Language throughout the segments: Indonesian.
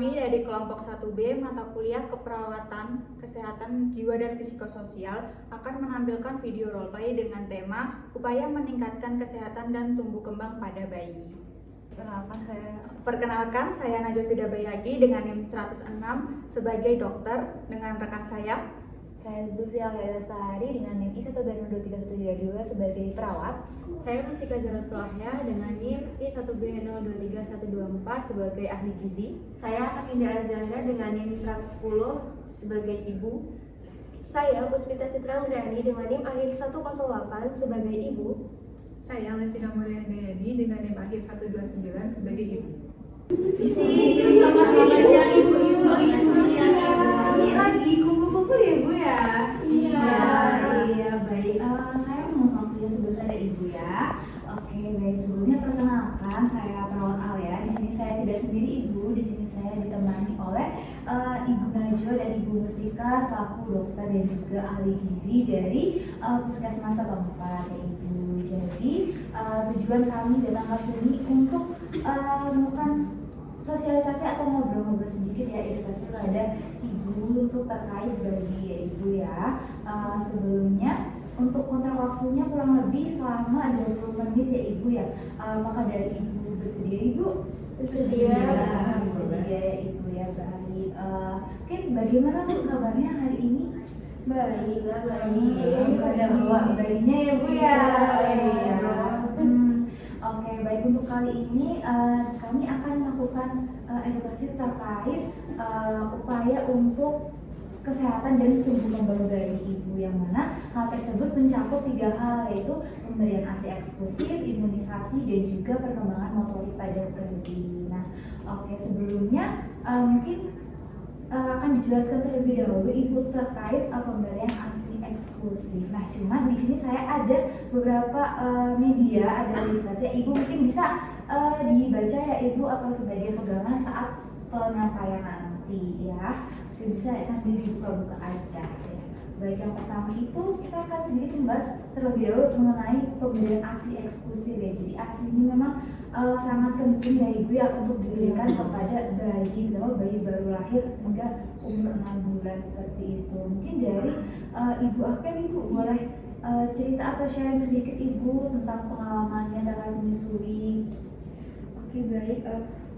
Kami dari kelompok 1B mata kuliah keperawatan, kesehatan jiwa dan psikososial akan menampilkan video roleplay dengan tema upaya meningkatkan kesehatan dan tumbuh kembang pada bayi. Perkenalkan, saya Najwa Fida Bayagi dengan NIM 106 sebagai dokter dengan rekan saya Zulfi Lestari dengan NIM I1B02312 sebagai perawat. Saya Musika Jaratul Ahya dengan NIM I1B023124 sebagai ahli gizi. Saya Aminda Azahra dengan NIM 110 sebagai ibu. Saya Puspita Citra Anggani dengan NIM akhir 108 sebagai ibu. Saya Levina Mulyani dengan NIM akhir 129 sebagai ibu. Selamat siang ibu-ibu. Lagi kumpul-kumpul ya Bu ya? Iya, baik. Saya mau waktunya sebentar ya Ibu ya. Oke, baik, sebelumnya perkenalkan saya perawat Alia. Di sini saya tidak sendiri Ibu. Di sini saya ditemani oleh Ibu Najwa dan Ibu Mustika selaku dokter dan juga ahli gizi dari Puskesmas Setempat ya Ibu. Jadi tujuan kami datang ke sini untuk melakukan sosialisasi atau ngobrol-ngobrol sedikit ya, edukasi kepada ibu untuk terkait bayi ya Ibu ya. Sebelumnya untuk kontrak waktunya kurang lebih selama 20 menit ya Ibu ya. Maka dari Ibu bersedia Ibu? Bersedia ya Ibu ya, baik. Mungkin bagaimana Bu kabarnya hari ini? Baik. Pada bawa bayinya ya Bu ya. Oke, baik, untuk kali ini kami akan melakukan edukasi terkait upaya untuk kesehatan dan tumbuh kembang bayi ibu, yang mana hal tersebut mencakup 3 hal, yaitu pemberian ASI eksklusif, imunisasi, dan juga perkembangan motorik pada bayi. Nah, oke, sebelumnya mungkin akan dijelaskan terlebih dahulu Ibu terkait pemberian ASI eksklusif. Nah, cuma di sini saya ada beberapa media, ada leafletnya. Ibu mungkin bisa dibaca ya Ibu, atau sebagai pegangan saat penyampaian nanti ya. Bisa sambil dibuka-buka aja ya. Baik, yang pertama itu kita akan sedikit membahas terlebih dahulu mengenai pemberian ASI eksklusif ya. Jadi ASI ini memang sangat penting ya Ibu ya untuk diberikan kepada bayi, terutama bayi baru lahir hingga umur 6 bulan seperti itu. Mungkin dari Ibu Aken, Ibu boleh cerita atau sharing sedikit Ibu tentang pengalamannya dalam menyusui. Oke, baik.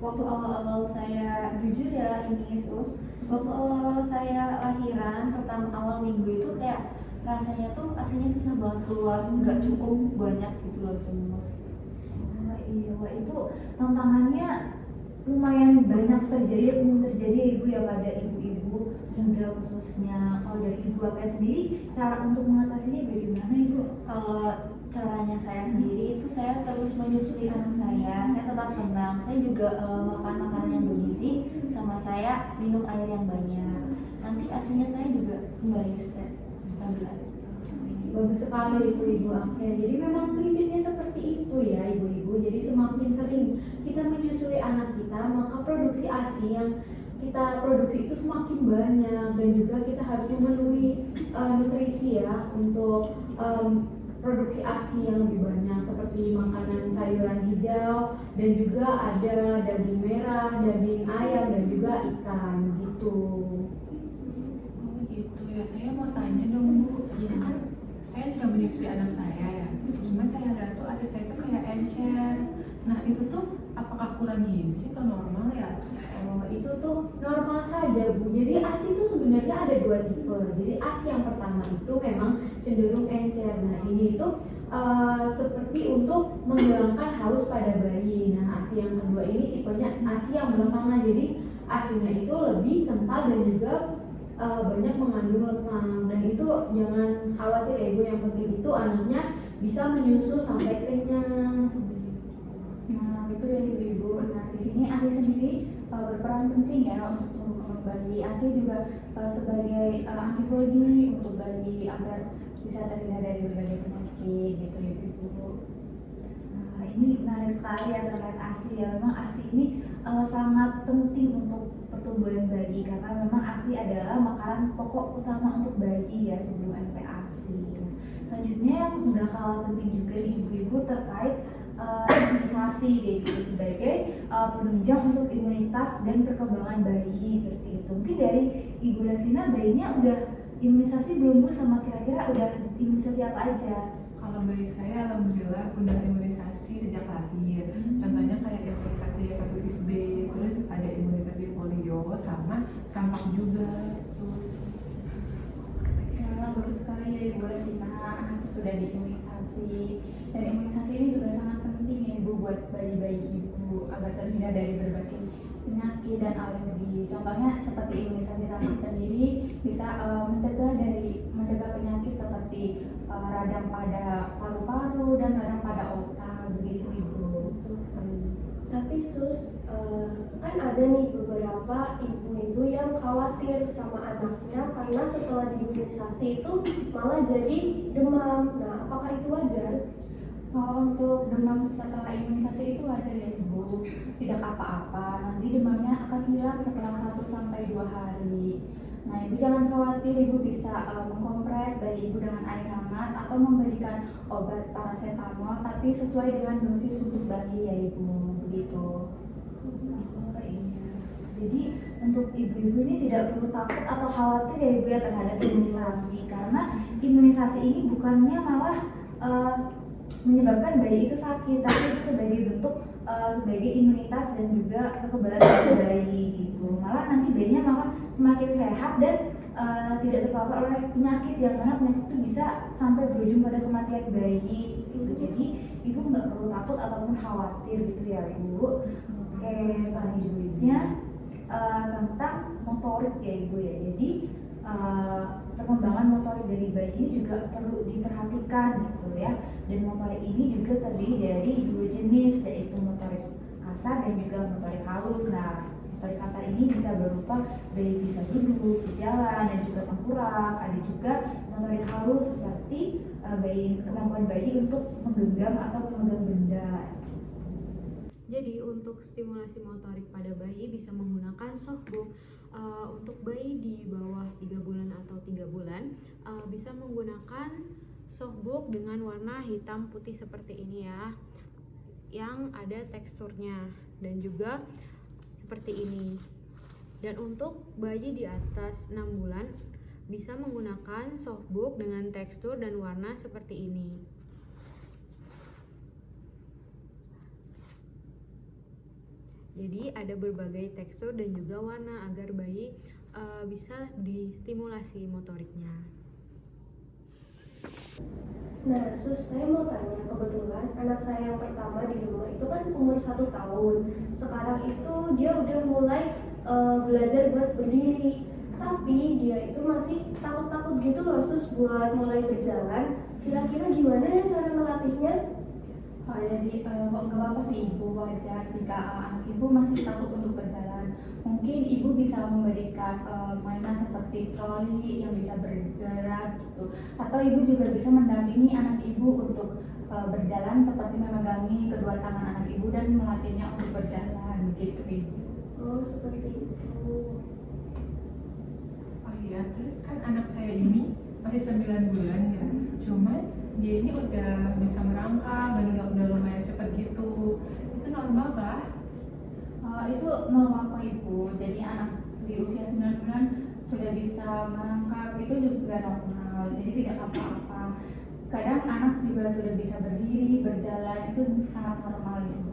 Waktu awal-awal saya jujur ya ini Yesus, waktu awal-awal saya lahiran pertama awal minggu itu kayak rasanya tuh aslinya susah banget keluar, nggak cukup banyak gitu loh semua. Iya, wah itu tantangannya lumayan banyak terjadi Ibu ya pada ibu-ibu muda khususnya. Kalau dari Ibu Aken sendiri, cara untuk mengatasinya bagaimana Ibu? Kalau caranya saya sendiri itu saya terus menyusui anak saya tetap tenang, saya juga makan makanan yang bergizi, sama saya minum air yang banyak. Nanti aslinya saya juga kembali stabil. Bagus sekali itu Ibu Aken. Jadi memang prinsipnya seperti itu ya ibu-ibu. Jadi semakin sering kita menyusui anak kita, maka produksi ASI yang kita produksi itu semakin banyak, dan juga kita harus memenuhi nutrisi ya untuk produksi ASI yang lebih banyak, seperti makanan sayuran hijau, dan juga ada daging merah, daging ayam, dan juga ikan gitu. Oh gitu ya, saya mau tanya dong Bu. Kan saya sudah menyusui anak saya ya, cuman saya lihat tuh ASI saya tuh kayak encer. Nah itu tuh apakah kurang gizi atau normal ya? Itu tuh normal saja Bu. Jadi ASI itu sebenarnya ada 2 tipe. Jadi ASI yang pertama itu memang cenderung encer. Nah ini itu seperti untuk menghilangkan haus pada bayi. Nah ASI yang kedua ini tipenya ASI yang belakangan. Jadi ASInya itu lebih kental dan juga banyak mengandung lemak. Dan itu jangan khawatir ya Bu, yang penting itu anaknya bisa menyusu sampai kenyang. Nah, itu ya ibu-ibu. Nah, di sini ASI sendiri berperan penting ya untuk tumbuh kembang bayi. ASI juga sebagai antibodi untuk bayi agar bisa terhindar dari berbagai penyakit gitu ya ibu. Nah, ini menarik sekali ya terkait ASI ya. Memang ASI ini sangat penting untuk pertumbuhan bayi, karena memang ASI adalah makanan pokok utama untuk bayi ya sebelum MPASI. Selanjutnya yang nggak kalah penting juga di ibu-ibu terkait imunisasi ASI gitu sebagai penunjang untuk imunitas dan perkembangan bayi seperti itu. Mungkin dari Ibu Davina, bayinya udah imunisasi belum Bu, sama kira-kira udah imunisasi apa aja? Kalau bayi saya alhamdulillah udah imunisasi sejak lahir. Contohnya kayak imunisasi hepatitis B, terus ada imunisasi polio sama campak juga. Ya, bagus sekali ya Ibu Levina, anak itu sudah diimunisasi. Dan imunisasi ini juga sangat penting ya Ibu buat bayi-bayi Ibu agar terhindar dari berbagai penyakit dan alergi. Contohnya seperti imunisasi campak sendiri bisa mencegah penyakit seperti radang pada paru-paru dan radang pada otak, begitu Ibu. Tapi Sus, kan ada nih beberapa ibu-ibu yang khawatir sama anaknya karena setelah diimunisasi itu malah jadi demam. Nah, apakah itu wajar? Untuk demam setelah imunisasi itu wajar ya Ibu, tidak apa-apa, nanti demamnya akan hilang setelah 1-2 hari. Nah Ibu jangan khawatir, Ibu bisa mengkompres bayi Ibu dengan air hangat atau memberikan obat paracetamol tapi sesuai dengan dosis untuk bayi ya Ibu, begitu. Jadi untuk ibu-ibu ini tidak perlu takut atau khawatir ya Ibu ya terhadap imunisasi, karena imunisasi ini bukannya malah menyebabkan bayi itu sakit, tapi itu sebagai bentuk sebagai imunitas dan juga kekebalan dari bayi gitu. Malah nanti bayinya malah semakin sehat dan tidak terpapar oleh penyakit, yang mana penyakit itu bisa sampai berujung pada kematian bayi gitu. Jadi ibu nggak perlu takut ataupun khawatir gitu ya Ibu. Oke, selanjutnya tentang motorik ya Ibu ya. Jadi perkembangan motorik dari bayi ini juga perlu diperhatikan gitu ya. Dan motorik ini juga terdiri dari 2 jenis, yaitu motorik kasar dan juga motorik halus. Nah, motorik kasar ini bisa berupa bayi bisa duduk, berjalan, dan juga tengkurap. Ada juga motorik halus seperti kemampuan bayi untuk menggenggam atau memegang benda. Jadi untuk stimulasi motorik pada bayi bisa menggunakan softbook. Untuk bayi di bawah 3 bulan atau 3 bulan bisa menggunakan softbook dengan warna hitam putih seperti ini ya, yang ada teksturnya dan juga seperti ini. Dan untuk bayi di atas 6 bulan bisa menggunakan softbook dengan tekstur dan warna seperti ini. Jadi ada berbagai tekstur dan juga warna agar bayi bisa distimulasi motoriknya. Nah, Sus, saya mau tanya, kebetulan anak saya yang pertama di rumah itu kan umur 1 tahun. Sekarang itu dia udah mulai belajar buat berdiri, tapi dia itu masih takut-takut gitu loh Sus buat mulai berjalan. Kira-kira gimana ya cara melatihnya? Jadi nggak apa-apa sih Ibu, wajar jika anak Ibu masih takut untuk berjalan. Mungkin Ibu bisa memberikan mainan seperti troli yang bisa bergerak gitu. Atau Ibu juga bisa mendampingi anak Ibu untuk berjalan seperti memegangi kedua tangan anak Ibu dan melatihnya untuk berjalan gitu Ibu. Oh, seperti itu. Oh iya, terus kan anak saya ini masih 9 bulan ya. Cuman dia ini udah bisa merangkak dan udah lumayan cepet gitu. Itu normal kah? Itu normal kok Ibu. Jadi anak di usia 9 bulan sudah bisa merangkak, itu juga normal. Jadi tidak apa-apa. Kadang anak juga sudah bisa berdiri, berjalan, itu sangat normal Ibu.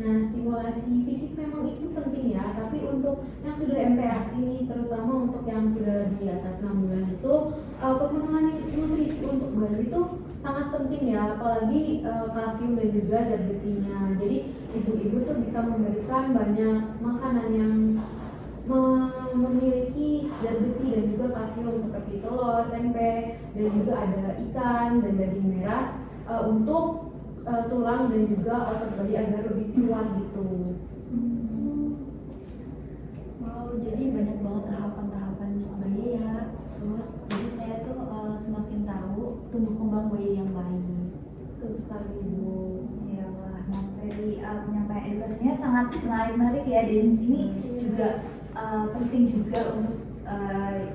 Nah, stimulasi fisik memang itu penting ya, tapi untuk yang sudah MPASI ini, terutama untuk yang sudah di atas 6 bulan itu, pemenuhan nutrisi untuk bayi itu sangat penting ya, apalagi kalsium dan juga zat besinya. Jadi ibu-ibu tuh bisa memberikan banyak makanan yang memiliki zat besi dan juga kalsium seperti telur, tempe, dan juga ada ikan dan daging merah untuk tulang dan juga otot bayi agar lebih kuat gitu. Wow, jadi banyak banget tahapan-tahapan bayi ya. Terus jadi saya tuh semakin tahu tumbuh kembang bayi yang baik. Betul sekali Ibu. Ya, wah, materi penyampaian edukasinya sangat menarik ya, dan ini juga penting juga untuk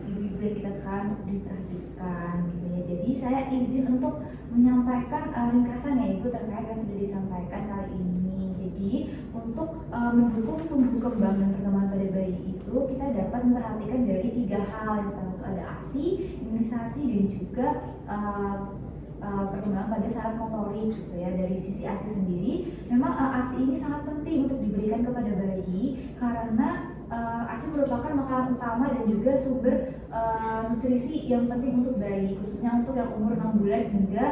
ibu-ibu dan kita sekarang untuk diperhatikan gitu ya. Jadi saya izin untuk menyampaikan ringkasan ya Ibu terkait yang sudah disampaikan kali ini. Jadi untuk mendukung tumbuh kembang dan perkembangan pada bayi itu kita dapat memperhatikan dari 3 hal. Yang pertama itu ada ASI, imunisasi dan juga perkembangan pada saraf motorik gitu ya. Dari sisi ASI sendiri memang ASI ini sangat penting untuk diberikan kepada bayi karena ASI merupakan makanan utama dan juga sumber nutrisi yang penting untuk bayi, khususnya untuk yang umur 6 bulan hingga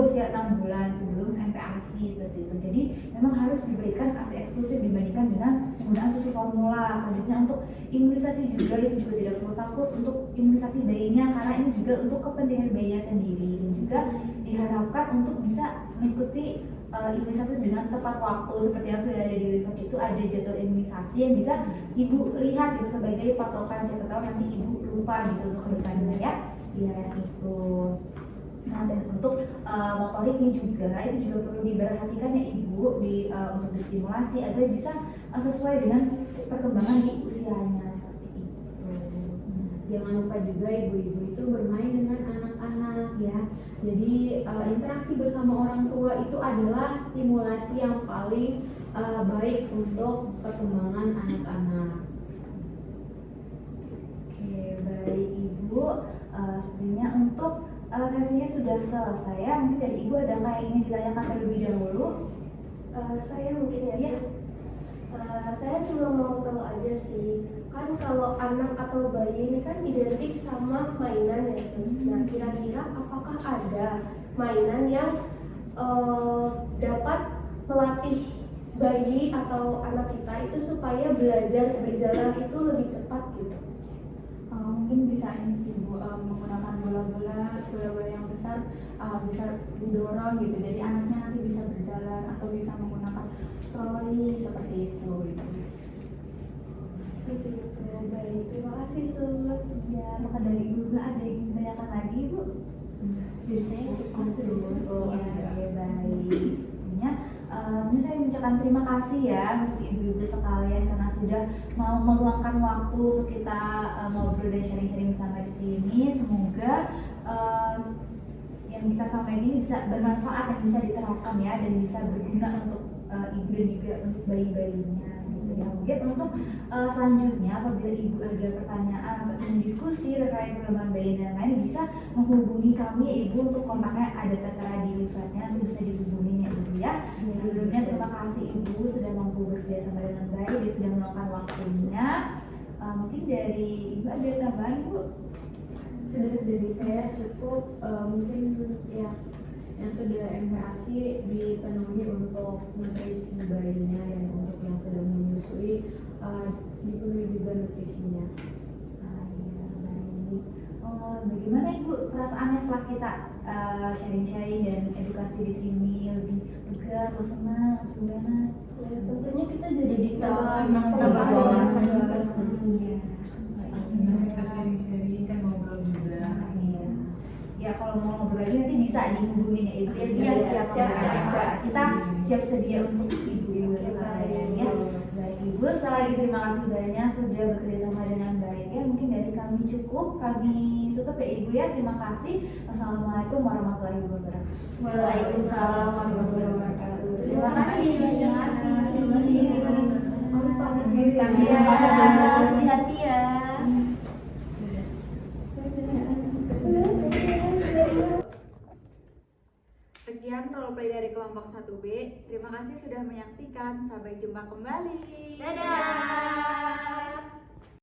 usia 6 bulan sebelum MPASI seperti itu. Jadi memang harus diberikan ASI eksklusif dibandingkan dengan penggunaan susu formula. Selanjutnya untuk imunisasi juga itu juga tidak perlu takut untuk imunisasi bayinya karena ini juga untuk kepentingan bayinya sendiri dan juga diharapkan untuk bisa mengikuti imunisasi dengan tepat waktu seperti yang sudah ada di Revert itu ada jadwal imunisasi yang bisa ibu lihat gitu sebagai patokan, siapa tahu nanti ibu lupa gitu untuk kedepannya ya itu. Nah dan untuk motoriknya juga itu juga perlu diperhatikan ya ibu untuk distimulasi agar bisa sesuai dengan perkembangan di usianya seperti itu. Jangan lupa juga ibu-ibu itu bermain dengan anak-anak ya. Jadi interaksi bersama orang tua itu adalah stimulasi yang paling baik untuk perkembangan anak-anak. Oke, baik Ibu. Sepertinya untuk sesinya sudah selesai ya. Mungkin dari Ibu ada yang ingin ditanyakan terlebih dahulu? Saya mungkin ya, Iya. Sis. Saya cuma mau tahu aja sih, kan kalau anak atau bayi ini kan identik sama mainan ya Sis. Nah kira-kira apakah ada mainan yang dapat melatih bayi atau anak kita itu supaya belajar berjalan itu lebih cepat gitu? Mungkin bisa ini sih Bu, menggunakan bola-bola yang besar bisa didorong gitu, jadi anaknya nanti bisa berjalan atau bisa menggunakan troli seperti itu gitu. Seperti itu, baik. Terima kasih Sus. Ya, maka dari Ibu ada yang ingin ditanyakan lagi Ibu? Dari saya cukup Ya, baik. Sebenarnya saya mengucapkan terima kasih ya untuk ibu-ibu sekalian karena sudah mau meluangkan waktu untuk kita ngobrol dan sharing-sharing bersama di sini. Semoga yang kita sampaikan ini bisa bermanfaat dan bisa diterapkan ya dan bisa berguna untuk ibu dan juga untuk bayi-bayinya. Gitu ya. Mungkin untuk selanjutnya apabila ibu ada pertanyaan atau ingin diskusi terkait perkembangan bayi dan lain bisa menghubungi kami ya ibu, untuk kontaknya ada tertera di website-nya, nanti bisa dihubungi ya ibu ya. Sebelumnya terima kasih ibu sudah mampu bekerja sama dengan baik dan sudah meluangkan waktunya. Mungkin dari ibu ada tambahan Bu? Sudah dari saya cukup, mungkin ya yang sudah MPASI dipenuhi untuk nutrisi bayinya dan untuk yang sedang menyusui dipenuhi juga nutrisinya. Ya, baik. Bagaimana ibu perasaannya setelah kita sharing-sharing dan edukasi di sini, lebih lega atau senang atau gimana? Ya, tentunya kita jadi nambah wawasan juga Iya. Senang bisa sharing-sharing kan, ngobrol juga. Iya. Ya kalau mau ngobrol lagi nanti bisa dihubungin ya ibu. Iya, siap. Kita siap sedia untuk ibu-ibu sekalian ya. Baik ibu, sekali lagi terima kasih banyak sudah bekerja sama dengan baik ya. Mungkin dari kami cukup, kami tutup ya ibu ya. Terima kasih. Wassalamualaikum warahmatullahi wabarakatuh. Waalaikumsalam warahmatullahi wabarakatuh. Terima kasih. Terima kasih. Kami pamit diri. Kami hati-hati ya. Sekian roleplay dari kelompok 1B. Terima kasih sudah menyaksikan. Sampai jumpa kembali. Dadah.